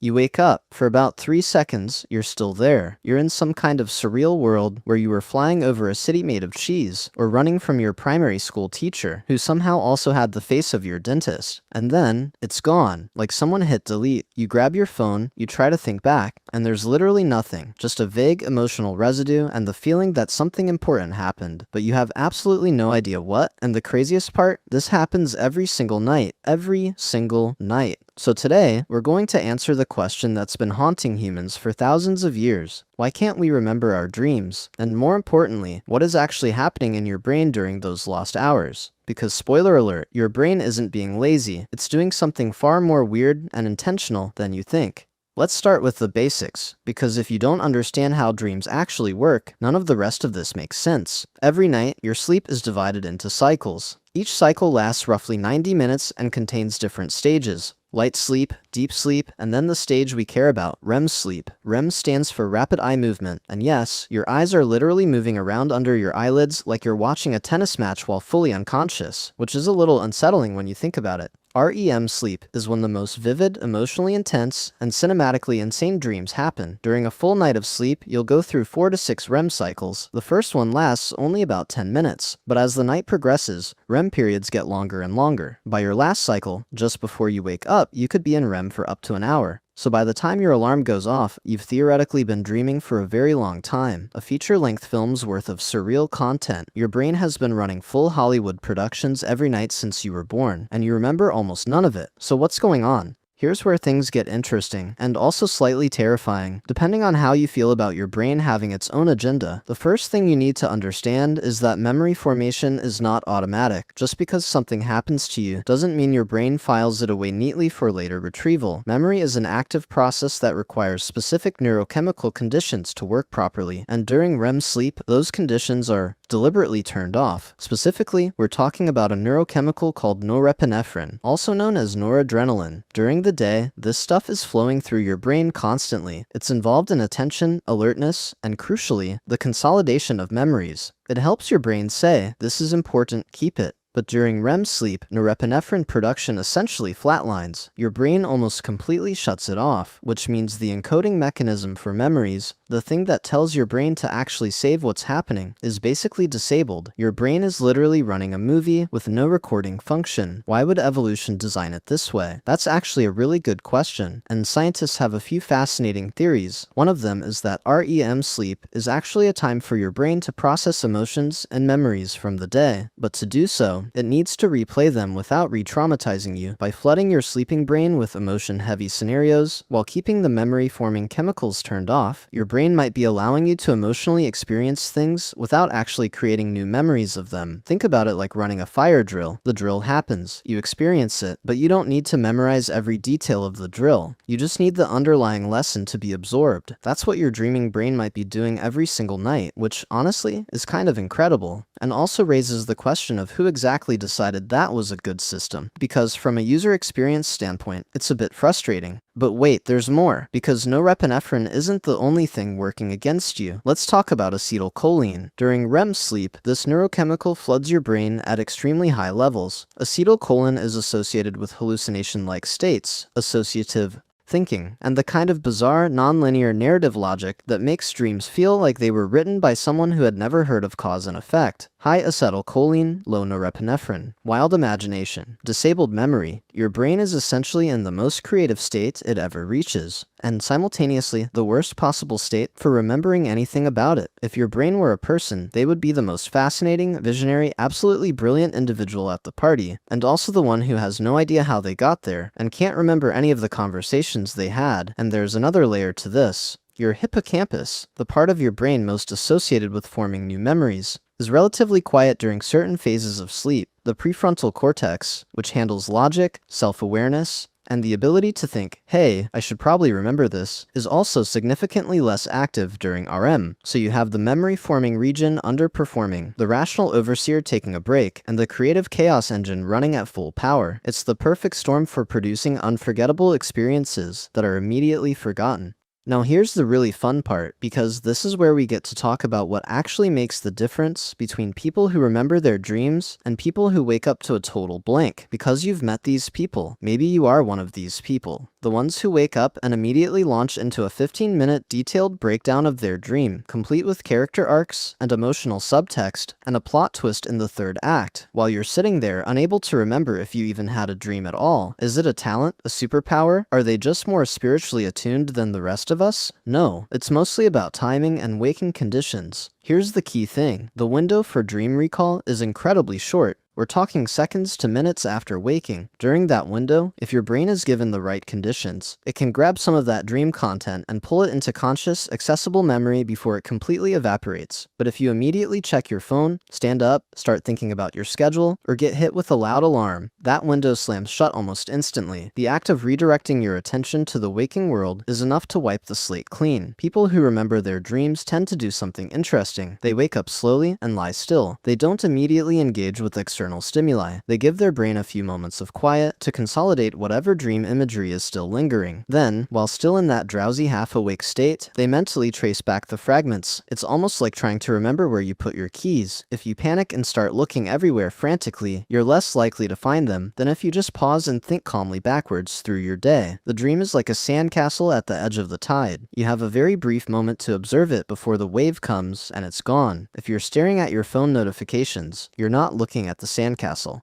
You wake up. For about 3 seconds, you're still there. You're in some kind of surreal world where you were flying over a city made of cheese, or running from your primary school teacher, who somehow also had the face of your dentist. And then, it's gone. Like someone hit delete. You grab your phone, you try to think back, and there's literally nothing. Just a vague emotional residue and the feeling that something important happened, but you have absolutely no idea what. And the craziest part? This happens every single night. Every single night. So today, we're going to answer the question that's been haunting humans for thousands of years. Why can't we remember our dreams? And more importantly, what is actually happening in your brain during those lost hours? Because spoiler alert, your brain isn't being lazy, it's doing something far more weird and intentional than you think. Let's start with the basics, because if you don't understand how dreams actually work, none of the rest of this makes sense. Every night, your sleep is divided into cycles. Each cycle lasts roughly 90 minutes and contains different stages. Light sleep, deep sleep, and then the stage we care about, REM sleep. REM stands for rapid eye movement, and yes, your eyes are literally moving around under your eyelids like you're watching a tennis match while fully unconscious, which is a little unsettling when you think about it. REM sleep is when the most vivid, emotionally intense, and cinematically insane dreams happen. During a full night of sleep, you'll go through 4 to 6 REM cycles. The first one lasts only about 10 minutes, but as the night progresses, REM periods get longer and longer. By your last cycle, just before you wake up, you could be in REM for up to an hour. So by the time your alarm goes off, you've theoretically been dreaming for a very long time. A feature-length film's worth of surreal content. Your brain has been running full Hollywood productions every night since you were born, and you remember almost none of it. So what's going on? Here's where things get interesting, and also slightly terrifying, depending on how you feel about your brain having its own agenda. The first thing you need to understand is that memory formation is not automatic. Just because something happens to you doesn't mean your brain files it away neatly for later retrieval. Memory is an active process that requires specific neurochemical conditions to work properly, and during REM sleep, those conditions are deliberately turned off. Specifically, we're talking about a neurochemical called norepinephrine, also known as noradrenaline. During the day, this stuff is flowing through your brain constantly. It's involved in attention, alertness, and crucially, the consolidation of memories. It helps your brain say, "This is important, keep it." But during REM sleep, norepinephrine production essentially flatlines. Your brain almost completely shuts it off, which means the encoding mechanism for memories, the thing that tells your brain to actually save what's happening, is basically disabled. Your brain is literally running a movie with no recording function. Why would evolution design it this way? That's actually a really good question, and scientists have a few fascinating theories. One of them is that REM sleep is actually a time for your brain to process emotions and memories from the day, but to do so, it needs to replay them without re-traumatizing you. By flooding your sleeping brain with emotion-heavy scenarios, while keeping the memory-forming chemicals turned off, your brain might be allowing you to emotionally experience things without actually creating new memories of them. Think about it like running a fire drill. The drill happens, you experience it, but you don't need to memorize every detail of the drill. You just need the underlying lesson to be absorbed. That's what your dreaming brain might be doing every single night, which, honestly, is kind of incredible, and also raises the question of who exactly decided that was a good system, because from a user experience standpoint, it's a bit frustrating. But wait, there's more, because norepinephrine isn't the only thing working against you. Let's talk about acetylcholine. During REM sleep, this neurochemical floods your brain at extremely high levels. Acetylcholine is associated with hallucination-like states, associative thinking, and the kind of bizarre, non-linear narrative logic that makes dreams feel like they were written by someone who had never heard of cause and effect. High acetylcholine, low norepinephrine, wild imagination, disabled memory. Your brain is essentially in the most creative state it ever reaches, and simultaneously the worst possible state for remembering anything about it. If your brain were a person, they would be the most fascinating, visionary, absolutely brilliant individual at the party, and also the one who has no idea how they got there, and can't remember any of the conversations they had. And there's another layer to this. Your hippocampus, the part of your brain most associated with forming new memories, is relatively quiet during certain phases of sleep. The prefrontal cortex, which handles logic, self-awareness, and the ability to think, "Hey, I should probably remember this," is also significantly less active during REM. So you have the memory-forming region underperforming, the rational overseer taking a break, and the creative chaos engine running at full power. It's the perfect storm for producing unforgettable experiences that are immediately forgotten. Now here's the really fun part, because this is where we get to talk about what actually makes the difference between people who remember their dreams and people who wake up to a total blank. Because you've met these people, maybe you are one of these people. The ones who wake up and immediately launch into a 15-minute detailed breakdown of their dream, complete with character arcs and emotional subtext, and a plot twist in the third act, while you're sitting there unable to remember if you even had a dream at all. Is it a talent? A superpower? Are they just more spiritually attuned than the rest of us? No, it's mostly about timing and waking conditions. Here's the key thing. The window for dream recall is incredibly short. We're talking seconds to minutes after waking. During that window, if your brain is given the right conditions, it can grab some of that dream content and pull it into conscious, accessible memory before it completely evaporates. But if you immediately check your phone, stand up, start thinking about your schedule, or get hit with a loud alarm, that window slams shut almost instantly. The act of redirecting your attention to the waking world is enough to wipe the slate clean. People who remember their dreams tend to do something interesting. They wake up slowly and lie still. They don't immediately engage with external stimuli. They give their brain a few moments of quiet to consolidate whatever dream imagery is still lingering. Then, while still in that drowsy half-awake state, they mentally trace back the fragments. It's almost like trying to remember where you put your keys. If you panic and start looking everywhere frantically, you're less likely to find them than if you just pause and think calmly backwards through your day. The dream is like a sandcastle at the edge of the tide. You have a very brief moment to observe it before the wave comes and it's gone. If you're staring at your phone notifications, you're not looking at the sandcastle.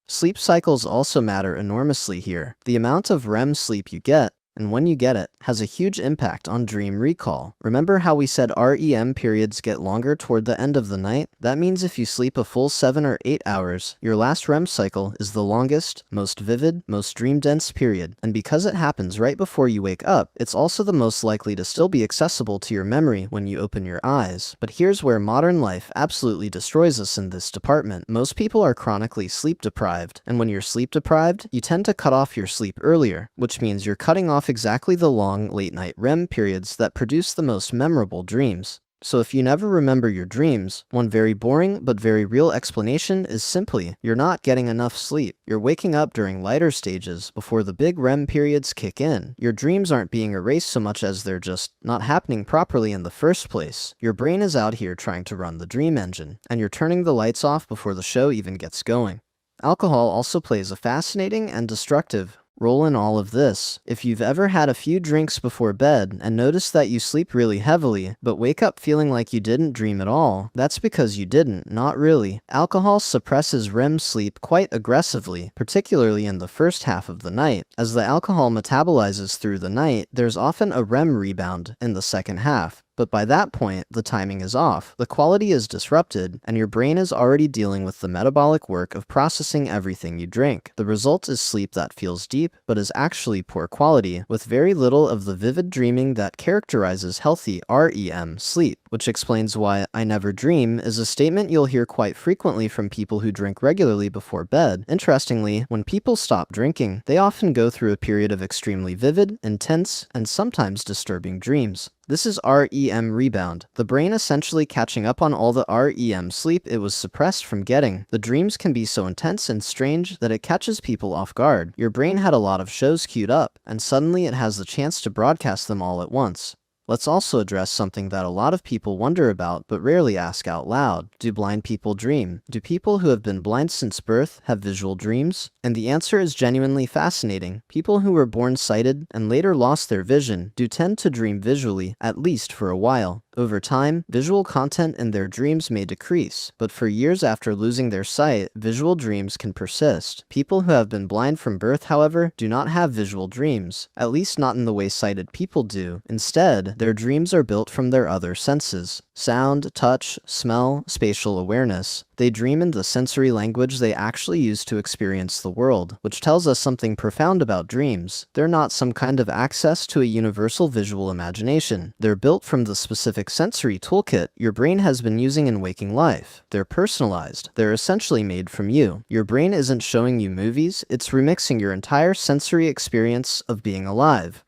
Sleep cycles also matter enormously here. The amount of REM sleep you get, and when you get it, has a huge impact on dream recall. Remember how we said REM periods get longer toward the end of the night? That means if you sleep a full 7 or 8 hours, your last REM cycle is the longest, most vivid, most dream-dense period. And because it happens right before you wake up, it's also the most likely to still be accessible to your memory when you open your eyes. But here's where modern life absolutely destroys us in this department. Most people are chronically sleep deprived, and when you're sleep deprived, you tend to cut off your sleep earlier, which means you're cutting off exactly the long late-night REM periods that produce the most memorable dreams. So if you never remember your dreams, one very boring but very real explanation is simply you're not getting enough sleep. You're waking up during lighter stages before the big REM periods kick in. Your dreams aren't being erased so much as they're just not happening properly in the first place. Your brain is out here trying to run the dream engine, and you're turning the lights off before the show even gets going. Alcohol also plays a fascinating and destructive role in all of this. If you've ever had a few drinks before bed and noticed that you sleep really heavily, but wake up feeling like you didn't dream at all, that's because you didn't, not really. Alcohol suppresses REM sleep quite aggressively, particularly in the first half of the night. As the alcohol metabolizes through the night, there's often a REM rebound in the second half. But by that point, the timing is off, the quality is disrupted, and your brain is already dealing with the metabolic work of processing everything you drink. The result is sleep that feels deep, but is actually poor quality, with very little of the vivid dreaming that characterizes healthy REM sleep, which explains why "I never dream" is a statement you'll hear quite frequently from people who drink regularly before bed. Interestingly, when people stop drinking, they often go through a period of extremely vivid, intense, and sometimes disturbing dreams. This is REM rebound, the brain essentially catching up on all the REM sleep it was suppressed from getting. The dreams can be so intense and strange that it catches people off guard. Your brain had a lot of shows queued up, and suddenly it has the chance to broadcast them all at once. Let's also address something that a lot of people wonder about but rarely ask out loud. Do blind people dream? Do people who have been blind since birth have visual dreams? And the answer is genuinely fascinating. People who were born sighted and later lost their vision do tend to dream visually, at least for a while. Over time, visual content in their dreams may decrease, but for years after losing their sight, visual dreams can persist. People who have been blind from birth, however, do not have visual dreams, at least not in the way sighted people do. Instead, their dreams are built from their other senses: sound, touch, smell, spatial awareness. They dream in the sensory language they actually use to experience the world, which tells us something profound about dreams. They're not some kind of access to a universal visual imagination. They're built from the specific sensory toolkit your brain has been using in waking life. They're personalized. They're essentially made from you. Your brain isn't showing you movies, it's remixing your entire sensory experience of being alive.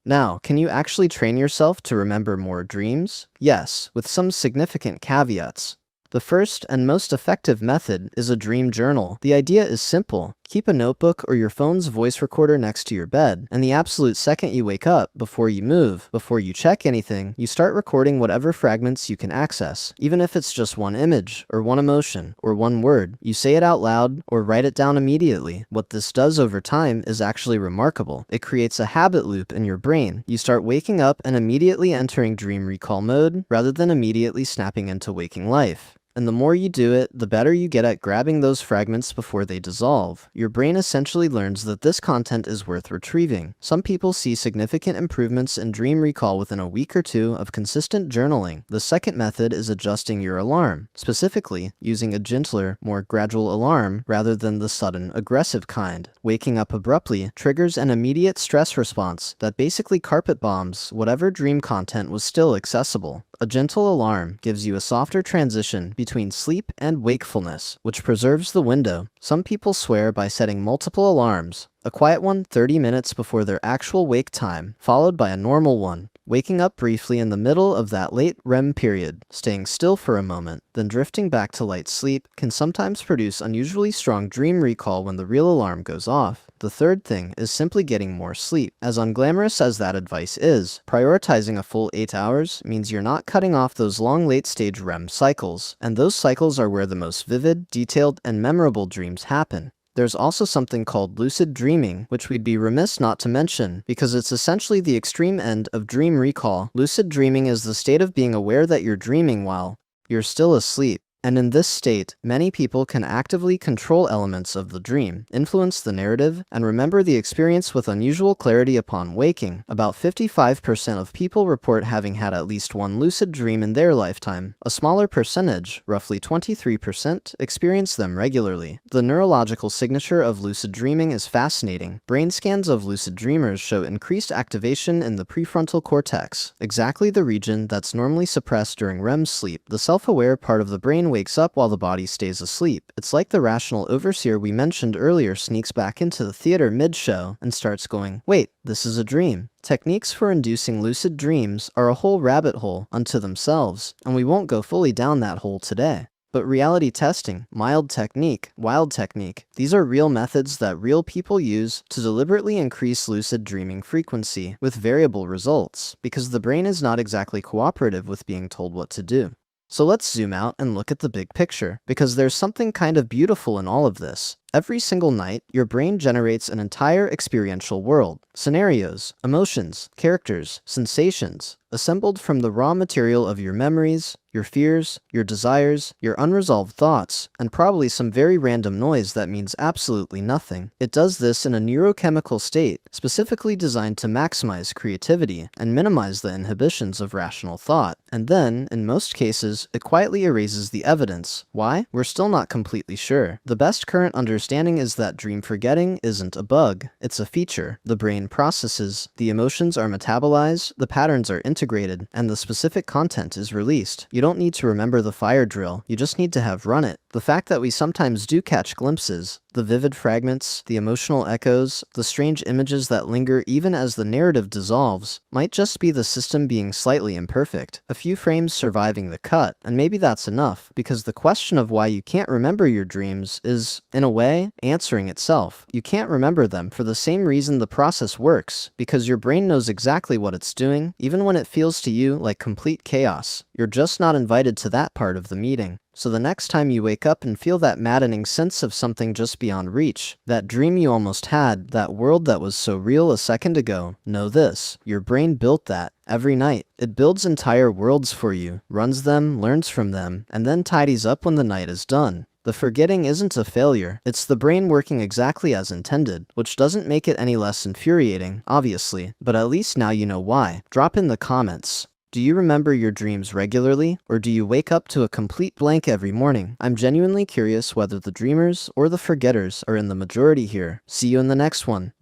Now, can you actually train yourself to remember more dreams? Yes, with some significant caveats. The first and most effective method is a dream journal. The idea is simple. Keep a notebook or your phone's voice recorder next to your bed, and the absolute second you wake up, before you move, before you check anything, you start recording whatever fragments you can access. Even if it's just one image, or one emotion, or one word, you say it out loud or write it down immediately. What this does over time is actually remarkable. It creates a habit loop in your brain. You start waking up and immediately entering dream recall mode, rather than immediately snapping into waking life. And the more you do it, the better you get at grabbing those fragments before they dissolve. Your brain essentially learns that this content is worth retrieving. Some people see significant improvements in dream recall within a week or two of consistent journaling. The second method is adjusting your alarm, specifically using a gentler, more gradual alarm rather than the sudden, aggressive kind. Waking up abruptly triggers an immediate stress response that basically carpet bombs whatever dream content was still accessible. A gentle alarm gives you a softer transition between sleep and wakefulness, which preserves the window. Some people swear by setting multiple alarms, a quiet one 30 minutes before their actual wake time, followed by a normal one, waking up briefly in the middle of that late REM period, staying still for a moment, then drifting back to light sleep, can sometimes produce unusually strong dream recall when the real alarm goes off. The third thing is simply getting more sleep. As unglamorous as that advice is, prioritizing a full 8 hours means you're not cutting off those long late-stage REM cycles, and those cycles are where the most vivid, detailed, and memorable dreams happen. There's also something called lucid dreaming, which we'd be remiss not to mention, because it's essentially the extreme end of dream recall. Lucid dreaming is the state of being aware that you're dreaming while you're still asleep. And in this state, many people can actively control elements of the dream, influence the narrative, and remember the experience with unusual clarity upon waking. About 55% of people report having had at least one lucid dream in their lifetime. A smaller percentage, roughly 23%, experience them regularly. The neurological signature of lucid dreaming is fascinating. Brain scans of lucid dreamers show increased activation in the prefrontal cortex, exactly the region that's normally suppressed during REM sleep. The self-aware part of the brain wakes up while the body stays asleep. It's like the rational overseer we mentioned earlier sneaks back into the theater mid-show and starts going, "Wait, this is a dream." Techniques for inducing lucid dreams are a whole rabbit hole unto themselves, and we won't go fully down that hole today. But reality testing, mild technique, wild technique, these are real methods that real people use to deliberately increase lucid dreaming frequency with variable results, because the brain is not exactly cooperative with being told what to do. So let's zoom out and look at the big picture, because there's something kind of beautiful in all of this. Every single night, your brain generates an entire experiential world. Scenarios, emotions, characters, sensations, assembled from the raw material of your memories, your fears, your desires, your unresolved thoughts, and probably some very random noise that means absolutely nothing. It does this in a neurochemical state, specifically designed to maximize creativity and minimize the inhibitions of rational thought. And then, in most cases, it quietly erases the evidence. Why? We're still not completely sure. The best current understanding is that dream forgetting isn't a bug, it's a feature. The brain processes, the emotions are metabolized, the patterns are integrated, and the specific content is released. You don't need to remember the fire drill, you just need to have run it. The fact that we sometimes do catch glimpses, the vivid fragments, the emotional echoes, the strange images that linger even as the narrative dissolves, might just be the system being slightly imperfect, a few frames surviving the cut, and maybe that's enough, because the question of why you can't remember your dreams is, in a way, answering itself. You can't remember them for the same reason the process works, because your brain knows exactly what it's doing, even when it feels to you like complete chaos. You're just not invited to that part of the meeting. So the next time you wake up and feel that maddening sense of something just beyond reach, that dream you almost had, that world that was so real a second ago, know this: your brain built that. Every night, it builds entire worlds for you, runs them, learns from them, and then tidies up when the night is done. The forgetting isn't a failure, it's the brain working exactly as intended, which doesn't make it any less infuriating, obviously, but at least now you know why. Drop in the comments. Do you remember your dreams regularly, or do you wake up to a complete blank every morning? I'm genuinely curious whether the dreamers or the forgetters are in the majority here. See you in the next one.